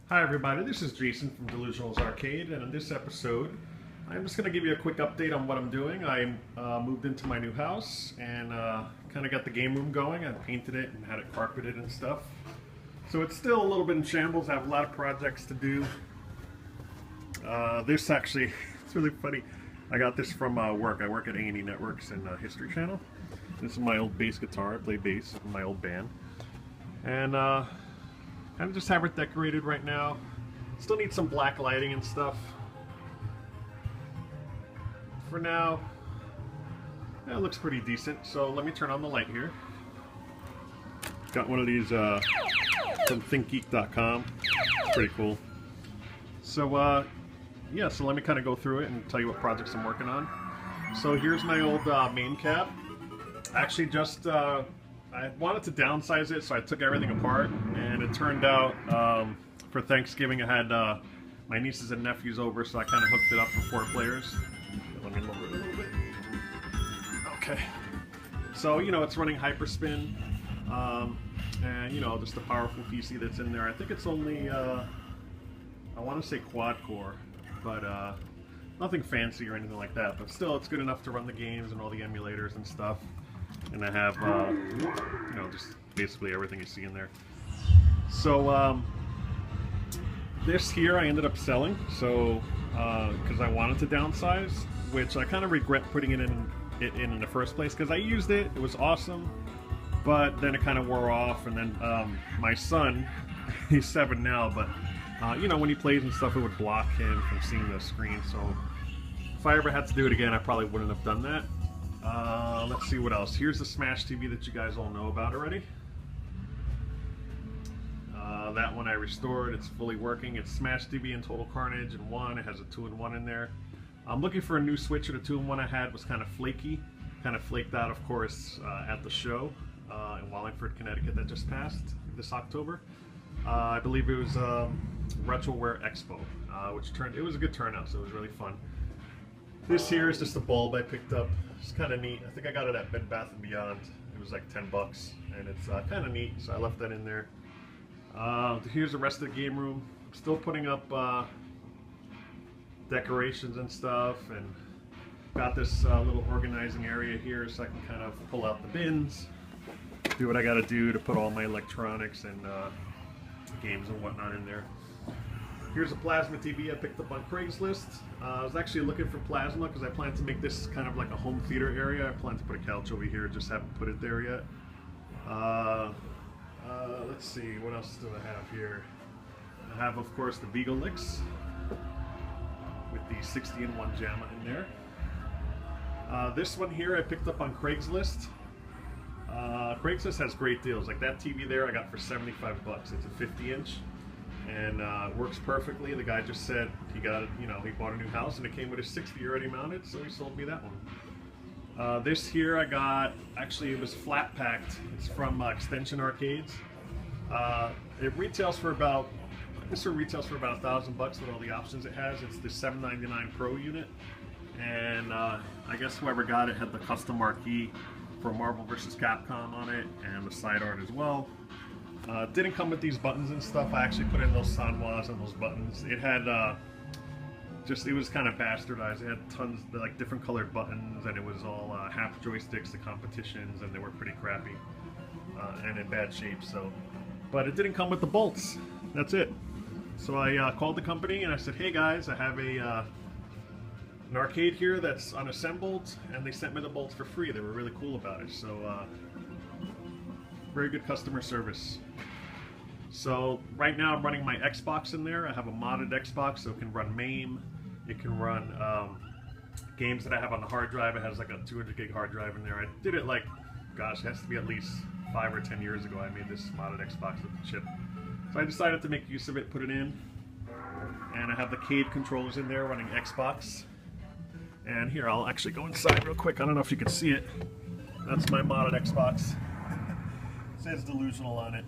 Hi everybody, this is Jason from DeLuSioNaL's Arcade, and in this episode I'm just going to give you a quick update on what I'm doing. I moved into my new house and kind of got the game room going. I painted it and had it carpeted and stuff. So it's still a little bit in shambles. I have a lot of projects to do. This actually, it's really funny. I got this from work. I work at A&E Networks and History Channel. This is my old bass guitar. I play bass in my old band. And kind of just have it decorated right now. Still need some black lighting and stuff. For now, it looks pretty decent. So let me turn on the light here. Got one of these from thinkgeek.com. It's pretty cool. So yeah, so let me kind of go through it and tell you what projects I'm working on. So here's my old main cab. Actually just I wanted to downsize it, so I took everything apart, and it turned out for Thanksgiving I had my nieces and nephews over, so I kind of hooked it up for 4 players. Let me lower it a little bit. Okay. So, you know, it's running Hyperspin, and, you know, just a powerful PC that's in there. I think it's only, I want to say quad core, but nothing fancy or anything like that. But still, it's good enough to run the games and all the emulators and stuff. And I have, you know, just basically everything you see in there. So this here I ended up selling, so because I wanted to downsize, which I kind of regret putting it in the first place, because I used it, it was awesome, but then it kind of wore off. And then my son, he's 7 now, but you know, when he plays and stuff, it would block him from seeing the screen. So if I ever had to do it again, I probably wouldn't have done that. Let's see what else. Here's the Smash TV that you guys all know about already. That one I restored. It's fully working. It's Smash TV and Total Carnage in one. It has a 2-in-1 in there. I'm looking for a new switcher. The 2-in-1 I had was kind of flaky. Kind of flaked out, of course, at the show in Wallingford, Connecticut that just passed this October. I believe it was Retroware Expo, which it was a good turnout, so it was really fun. This here is just a bulb I picked up. It's kind of neat. I think I got it at Bed Bath & Beyond. It was like 10 bucks, and it's kind of neat, so I left that in there. Here's the rest of the game room. I'm still putting up decorations and stuff, and got this little organizing area here so I can kind of pull out the bins, do what I got to do to put all my electronics and games and whatnot in there. Here's a plasma TV I picked up on Craigslist. I was actually looking for plasma because I plan to make this kind of like a home theater area. I plan to put a couch over here, just haven't put it there yet. Let's see, what else do I have here? I have, of course, the Beagle Licks with the 60-in-1 JAMA in there. This one here I picked up on Craigslist. Craigslist has great deals. Like that TV there I got for 75 bucks. It's a 50-inch. And it works perfectly. The guy just said he got it, you know, he bought a new house and it came with a 60 already mounted, so he sold me that one. This here I got, actually it was flat packed. It's from Extension Arcades. It retails for about, this one retails for about $1,000 with all the options it has. It's the 799 Pro unit, and I guess whoever got it had the custom marquee for Marvel vs. Capcom on it and the side art as well. Didn't come with these buttons and stuff. I actually put in those sanwas and those buttons. It had it was kind of bastardized. It had tons of like different colored buttons, and it was all half joysticks, the competitions, and they were pretty crappy and in bad shape. So, but it didn't come with the bolts. That's it. So I called the company and I said, "Hey guys, I have an arcade here that's unassembled," and they sent me the bolts for free. They were really cool about it. So. Very good customer service. So right now I'm running my Xbox in there. I have a modded Xbox, so it can run MAME. It can run games that I have on the hard drive. It has like a 200 gig hard drive in there. I did it like, gosh, it has to be at least 5 or 10 years ago I made this modded Xbox with the chip. So I decided to make use of it, put it in. And I have the Cade controllers in there running Xbox. And here, I'll actually go inside real quick. I don't know if you can see it. That's my modded Xbox. Says DeLuSioNaL on it,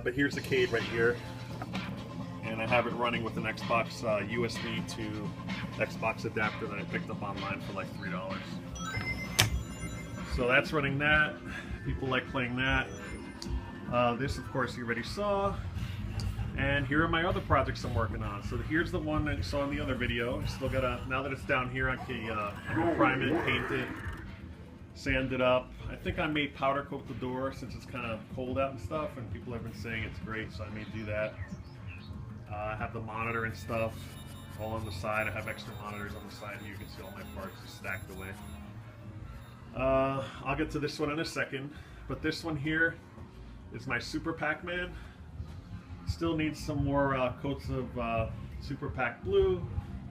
but here's the Cade right here, and I have it running with an Xbox USB to Xbox adapter that I picked up online for like $3. So that's running that. People like playing that. This, of course, you already saw. And here are my other projects I'm working on. So here's the one that you saw in the other video. I still gotta, now that it's down here, I can prime it, paint it, sand it up. I think I may powder coat the door since it's kind of cold out and stuff, and people have been saying it's great, so I may do that. I have the monitor and stuff all on the side. I have extra monitors on the side here. You can see all my parts just stacked away. I'll get to this one in a second, but this one here is my Super Pac-Man. Still needs some more coats of Super Pac Blue,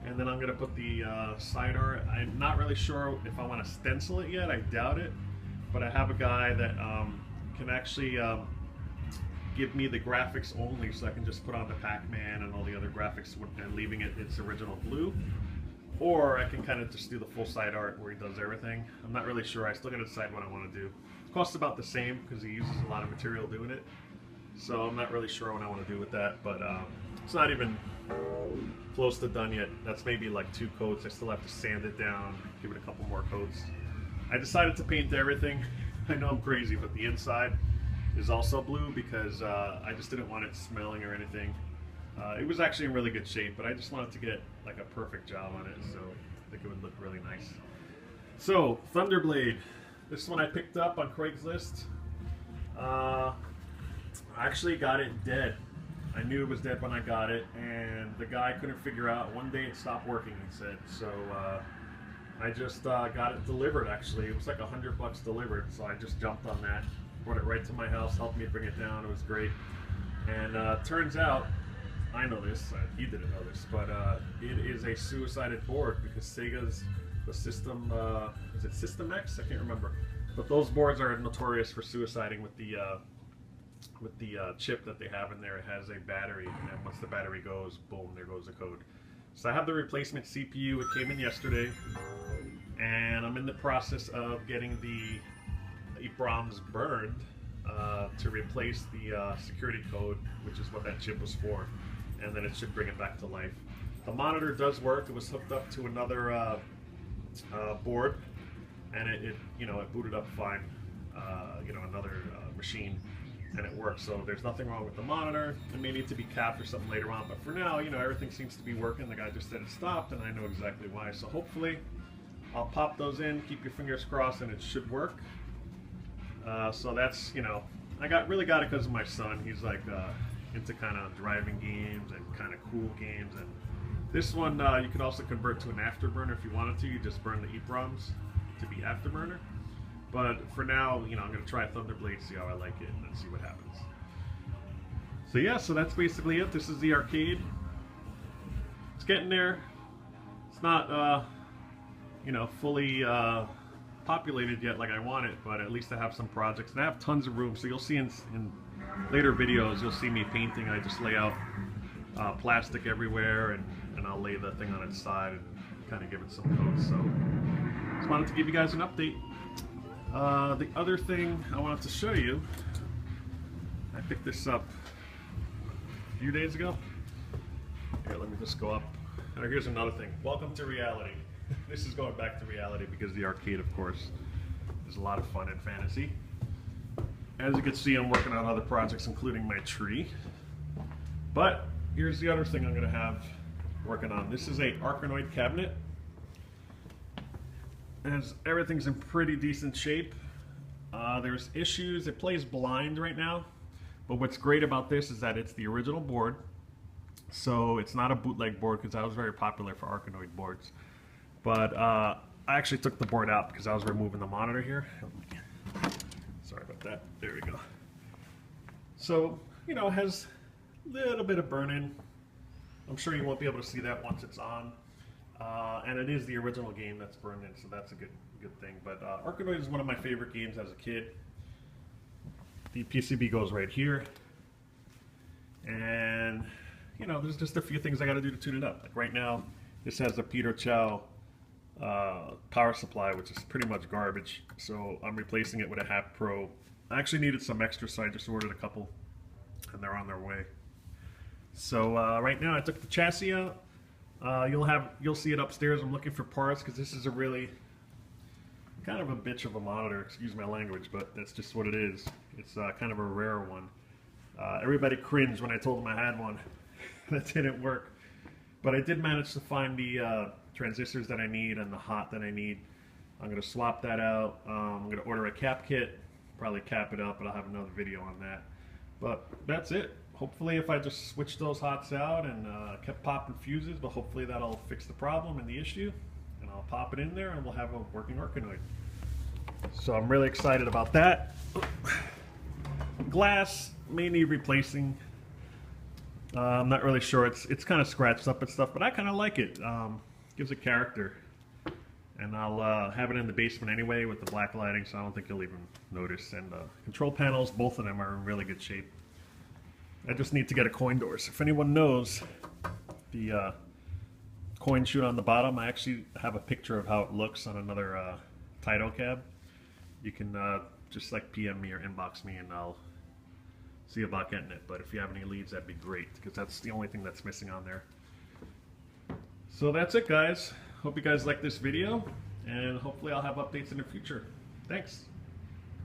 and then I'm going to put the side art. I'm not really sure if I want to stencil it yet. I doubt it, but I have a guy that can actually give me the graphics only, so I can just put on the Pac-Man and all the other graphics and leaving it its original blue. Or I can kind of just do the full side art where he does everything. I'm not really sure. I still got to decide what I want to do. It costs about the same because he uses a lot of material doing it. So I'm not really sure what I want to do with that, but it's not even close to done yet. That's maybe like 2 coats. I still have to sand it down, give it a couple more coats. I decided to paint everything. I know I'm crazy, but the inside is also blue because I just didn't want it smelling or anything. It was actually in really good shape, but I just wanted to get like a perfect job on it, so I think it would look really nice. So, Thunderblade. This one I picked up on Craigslist. I actually got it dead. I knew it was dead when I got it, and the guy couldn't figure out. One day it stopped working, he said. So I just got it delivered, actually. It was like $100 delivered, so I just jumped on that. Brought it right to my house, helped me bring it down. It was great. And turns out, I know this, he didn't know this, but it is a suicided board because Sega's, the system, is it System X? I can't remember. But those boards are notorious for suiciding with the chip that they have in there. It has a battery, and once the battery goes, boom, there goes the code. So I have the replacement CPU. It came in yesterday, and I'm in the process of getting the EEPROMs burned to replace the security code, which is what that chip was for, and then it should bring it back to life. The monitor does work. It was hooked up to another board, and it booted up fine. Another machine, and it works. So there's nothing wrong with the monitor. It may need to be capped or something later on, but for now, everything seems to be working. The guy just said it stopped, and I know exactly why. So hopefully, I'll pop those in. Keep your fingers crossed, and it should work. So that's I really got it because of my son. He's like into kind of driving games and kind of cool games. And this one you could also convert to an afterburner if you wanted to. You just burn the EEPROMs to be afterburner. But for now, I'm going to try Thunderblade, see how I like it, and then see what happens. So yeah, so that's basically it. This is the arcade. It's getting there. It's not, fully populated yet like I want it, but at least I have some projects. And I have tons of room, so you'll see in later videos, you'll see me painting. I just lay out plastic everywhere, and I'll lay the thing on its side and kind of give it some coats. So just wanted to give you guys an update. The other thing I wanted to show you, I picked this up a few days ago. Here, let me just go up. Here's another thing. Welcome to reality. This is going back to reality because the arcade, of course, is a lot of fun and fantasy. As you can see, I'm working on other projects, including my tree. But here's the other thing I'm going to have working on. This is a Arkanoid cabinet. As everything's in pretty decent shape. There's issues. It plays blind right now, but what's great about this is that it's the original board, so it's not a bootleg board because that was very popular for Arkanoid boards. But I actually took the board out because I was removing the monitor here. Sorry about that. There we go. So it has a little bit of burn-in. I'm sure you won't be able to see that once it's on. And it is the original game that's burned in, so that's a good thing. But Arkanoid is one of my favorite games as a kid. The PCB goes right here, and there's just a few things I got to do to tune it up. Like right now, this has a Peter Chow power supply, which is pretty much garbage. So I'm replacing it with a Half Pro. I actually needed some extra, so I just ordered a couple, and they're on their way. So right now, I took the chassis out. You'll see it upstairs. I'm looking for parts because this is a really kind of a bitch of a monitor, excuse my language, but that's just what it is. It's kind of a rare one. Everybody cringed when I told them I had one. That didn't work. But I did manage to find the transistors that I need and the hot that I need. I'm going to swap that out. I'm going to order a cap kit, probably cap it up, but I'll have another video on that. But that's it. Hopefully if I just switched those hots out and kept popping fuses, but hopefully that'll fix the problem and the issue. And I'll pop it in there and we'll have a working Orkanoid. So I'm really excited about that. Glass may need replacing. I'm not really sure. It's kind of scratched up and stuff, but I kind of like it. Gives it character. And I'll have it in the basement anyway with the black lighting, so I don't think you'll even notice. And control panels, both of them are in really good shape. I just need to get a coin door. So if anyone knows the coin chute on the bottom, I actually have a picture of how it looks on another Taito cab. You can just like PM me or inbox me and I'll see about getting it. But if you have any leads, that'd be great, because that's the only thing that's missing on there. So that's it, guys. Hope you guys like this video, and hopefully I'll have updates in the future. Thanks.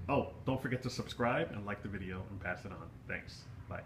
Oh, don't forget to subscribe and like the video and pass it on. Thanks. Bye.